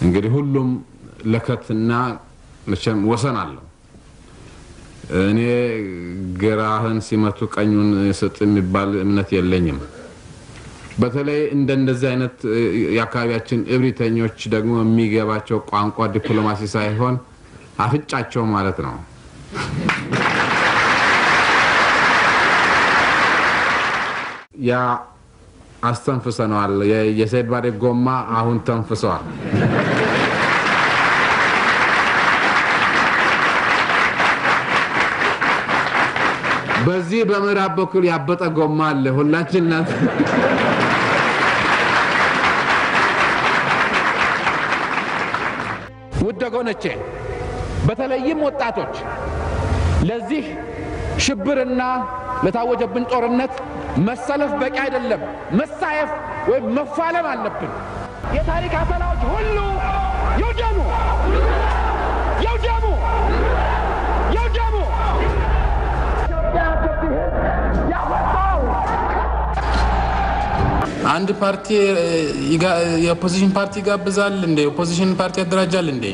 እንግዲህ ሁሉም ለከትና መቼም ወሰን አለው እኔ ግራህን ሲመቱ ቀኙን ሰጥ የሚባል እምነት የለኝም በተለይ እንደዚህ አይነት ያካባቢያችን እብሪተኞች ደግሞ የሚገባቸው ቋንቋ ዲፕሎማሲ ሳይሆን አፍጫቸው ማለት ነው ያ አስተንፍሰናል የሰይድ ባሬ ጎማ አሁን ተንፍሰዋል በዚህ በመራብ በኩል ያበጠ ጎማ አለ ሁላችንና ወደጎነቼ በተለይም ወጣቶች ለዚህ ሽብርና ለታወጀብን ጦርነት መሰለፍ በቂ አይደለም መሳየፍ ወይ መፋለም አለብን የታሪክ አሰላዎች ሁሉ ይውደሙ አንድ ፓርቲ የኦፖዚሽን ፓርቲ ጋብዛል እንደ ኦፖዚሽን ፓርቲ ያደራጃል እንደ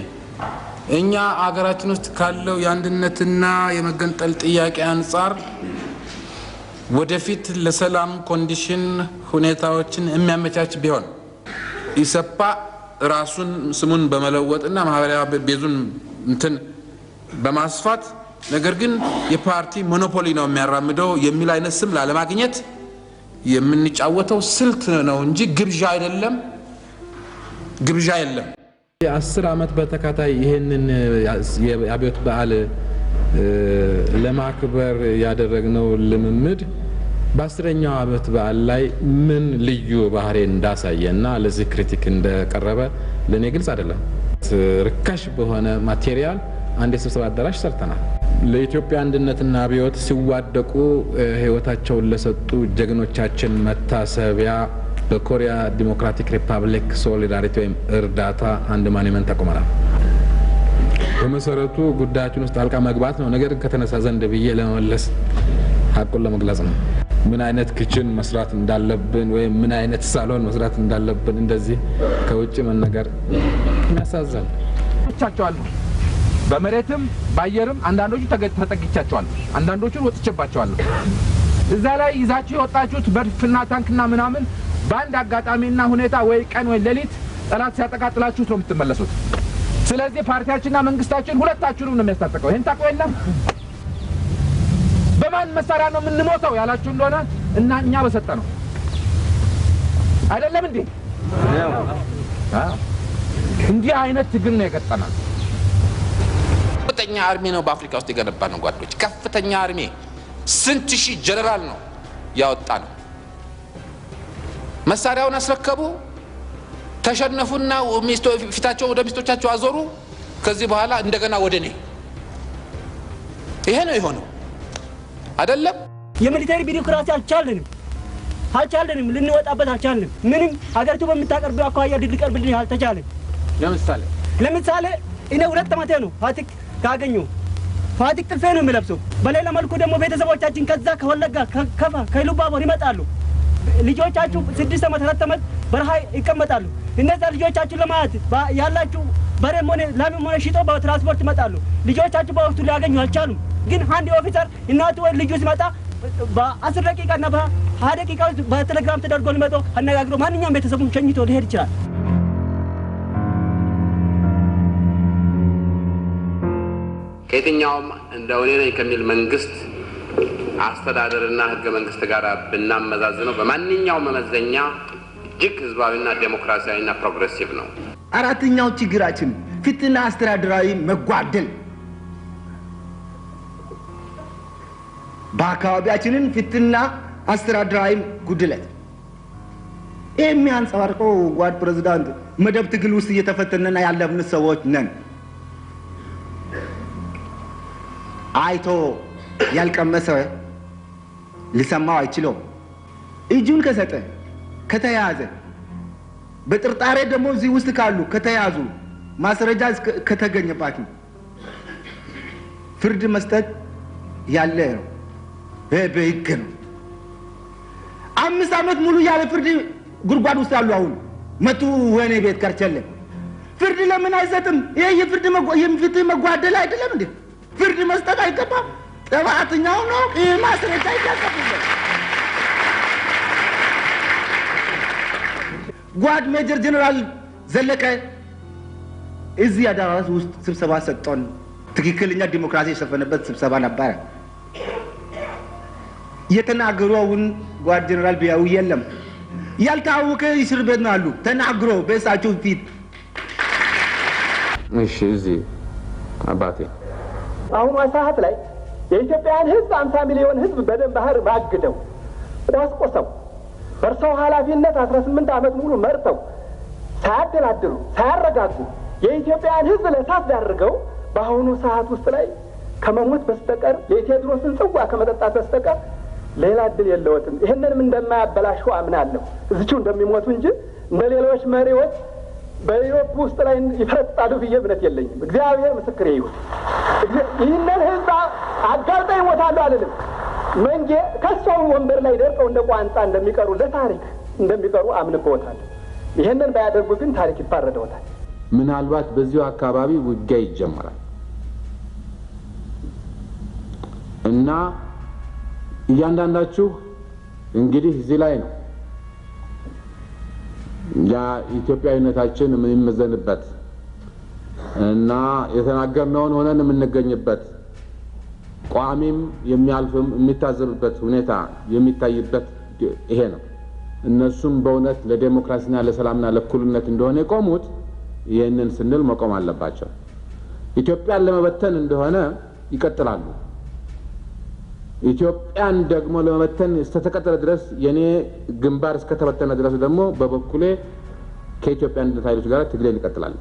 እኛ አገራችን ውስጥ ካለው ያንድነትና የመገንጠል ጥያቄ አንፃር ወደፊት ለሰላም ኮንዲሽን ሁኔታዎችን የሚያመቻች ቢሆን ኢሰፓ ራሱን ስሙን በመለወጥና ማህበራዊ ቤዙን እንትን በማስፋት ነገር ግን የፓርቲ ሞኖፖሊ ነው የሚያራምደው የሚል አይነት ስም ላለማግኘት የምንጫወተው ስልት ነው እንጂ ግብዣ አይደለም ግብዣ የለም 10 አመት በተካታይ ይሄንን የአብዮት በዓል ለማክበር ያደረግነው ልምምድ በ10ኛው አመት በዓል ላይ ምን ልዩ ባህሪ እንዳሳየና ለዚህ ክሪቲክ እንደቀረበ ለኔ ግልጽ አይደለም ርካሽ በሆነ ማቴሪያል አንድ የስብሰባ አዳራሽ ሰርተናል ለኢትዮጵያ አንድነትና አብዮት ሲዋደቁ ህይወታቸውን ለሰጡ ጀግኖቻችን መታሰቢያ በኮሪያ ዲሞክራቲክ ሪፐብሊክ ሶሊዳሪቲ ወይም እርዳታ አንድ ማኑመንት ተቆመናል በመሰረቱ ጉዳያችን ውስጥ አልቃ መግባት ነው ነገር ከተነሳ ዘንድ ብዬ ለመመለስ ሐቁን ለመግለጽ ነው ምን አይነት ኪችን መስራት እንዳለብን ወይ ምን አይነት ሳሎን መስራት እንዳለብን እንደዚህ ከውጭ መነገር የሚያሳዝን ብቻቸዋለሁ በመሬትም ባየርም አንዳንዶቹ ተጠግቻቸዋል አንዳንዶቹን ወጥቼባቸዋለሁ እዛ ላይ ይዛችሁ የወጣችሁት በርፍና ታንክና ምናምን ባንድ አጋጣሚና ሁኔታ ወይ ቀን ወይ ሌሊት ጠላት ሲያጠቃጥላችሁ ነው የምትመለሱት ስለዚህ ፓርቲያችንና መንግስታችን ሁለታችሁንም ነው የሚያስታጥቀው ይሄን ታቆ የለም በማን መሳሪያ ነው የምንሞተው ያላችሁ እንደሆነ እና እኛ በሰጠነው አይደለም እንዴ እንዲህ አይነት ትግል ነው የገጠመን ከፍተኛ አርሚ ነው በአፍሪካ ውስጥ የገነባ ነው ጓዶች ከፍተኛ አርሚ ስንት ሺህ ጀነራል ነው ያወጣ ነው መሳሪያውን አስረከቡ ተሸነፉና ፊታቸው ወደ ሚስቶቻቸው አዞሩ ከዚህ በኋላ እንደገና ወደኔ ይሄ ነው የሆነው አይደለም የሚሊተሪ ቢሮክራሲ አልቻለንም ልንወጣበት አልቻለንም ምንም ሀገሪቱ በመታቀርበው አኳያ ድልቀርብልን አልተቻለም ለምሳሌ እኔ 2 አመቴ ነው ፋቲክ ካገኙ ፋቲክ ጥልፌ ነው የሚለብሰው በሌላ መልኩ ደግሞ ቤተሰቦቻችን ከዛ ከወለጋ ከከፋ ከኢሉባቦር ይመጣሉ ልጆቻችሁ 6 አመት 4 አመት በረሃ ይቀመጣሉ እነዛ ልጆቻችሁ ለማየት ያላችሁ በሬም ሆነ ላምም ሆነ ሽጦ በትራንስፖርት ይመጣሉ ልጆቻችሁ በወቅቱ ሊያገኙ አልቻሉም ግን አንድ ኦፊሰር እናቱ ወይ ልጁ ሲመጣ በ10 ደቂቃና በ20 ደቂቃ በቴሌግራም ተደርጎ ሊመጣ አነጋግሮ ማንኛውም ቤተሰቡን ሸኝቶ ሊሄድ ይችላል ከየትኛውም እንደው እኔ ነኝ ከሚል መንግስት አስተዳደርና ህገ መንግስት ጋር ብናመዛዝነው በማንኛውም መመዘኛ እጅግ ህዝባዊና ዴሞክራሲያዊና ፕሮግሬሲቭ ነው አራተኛው ችግራችን ፍትህና አስተዳደራዊ መጓደል በአካባቢያችንን ፍትህና አስተዳደራዊ ጉድለት የሚያንጸባርቀው ጓድ ፕሬዝዳንት መደብ ትግል ውስጥ እየተፈተነና ያለብን ሰዎች ነን አይቶ ያልቀመሰ ሊሰማው አይችልም እጁን ከሰጠ ከተያዘ በጥርጣሬ ደግሞ እዚህ ውስጥ ካሉ ከተያዙ ማስረጃ ከተገኘባቸው ፍርድ መስጠት ያለ ነው በህግ ነው 5 አመት ሙሉ ያለ ፍርድ ጉርጓድ ውስጥ ያሉ አሁን መቱ ወኔ ቤት ከርቸለ ፍርድ ለምን አይሰጥም? ይሄ የፍርድ መጓደል አይደለም እንዴ? ፍርድ መስጠት አይገባም? ጥፋተኛው ነው ይሄ ማስረጃ ይያቀርብለት። ጓድ ሜጀር ጀነራል ዘለቀ እዚህ አዳራሽ ውስጥ ስብሰባ ሰጥቶን ትክክለኛ ዲሞክራሲ የሰፈነበት ስብሰባ ነበረ። የተናገሩውን ጓድ ጀነራል ቢያው የለም ያልታወቀ እስር ቤት ነው አሉ ተናግሮ በእሳቸው ፊት። እሺ እዚህ አባቴ አሁን ሰዓት ላይ የኢትዮጵያን ህዝብ 50 ሚሊዮን ህዝብ በደም ባህር ባግደው ዳስቆሰው በርሰው ኃላፊነት 18 ዓመት ሙሉ መርተው ሳያደላድሉ ሳያረጋጉ የኢትዮጵያን ህዝብ ለሳት ዳርገው በአሁኑ ሰዓት ውስጥ ላይ ከመሞት በስተቀር የቴዎድሮስን ጽዋ ከመጠጣት በስተቀር ሌላ እድል የለውም። ይሄንንም እንደማያበላሹ አምናለሁ። እዚሁ እንደሚሞቱ እንጂ እንደሌሎች መሪዎች በኢሮፕ ውስጥ ላይ ይፈረጣሉ ብዬ እምነት የለኝም። እግዚአብሔር ምስክሬ ይሁን። ይህንን ህዝብ አጋልጠው ይሞታሉ አልልም። መንጌ ከሰው ወንበር ላይ ደርቀው እንደ ቋንጣ እንደሚቀሩ ለታሪክ እንደሚቀሩ አምንበታለሁ። ይሄንን ባያደርጉ ግን ታሪክ ይፋረደውታል። ምናልባት በዚሁ አካባቢ ውጊያ ይጀምራል እና እያንዳንዳችሁ እንግዲህ እዚህ ላይ ነው ያ ኢትዮጵያዊነታችን የምንመዘንበት እና የተናገርነውን ሆነን የምንገኝበት ቋሚም የሚያልፍም የሚታዘብበት ሁኔታ የሚታይበት ይሄ ነው። እነሱም በእውነት ለዲሞክራሲና ለሰላምና ለእኩልነት እንደሆነ የቆሙት ይህንን ስንል መቆም አለባቸው። ኢትዮጵያን ለመበተን እንደሆነ ይቀጥላሉ። ኢትዮጵያን ደግሞ ለመበተን እስከተቀጠለ ድረስ የኔ ግንባር እስከተበተነ ድረስ ደግሞ በበኩሌ ከኢትዮጵያ አንድነት ኃይሎች ጋር ትግሌን ይቀጥላል።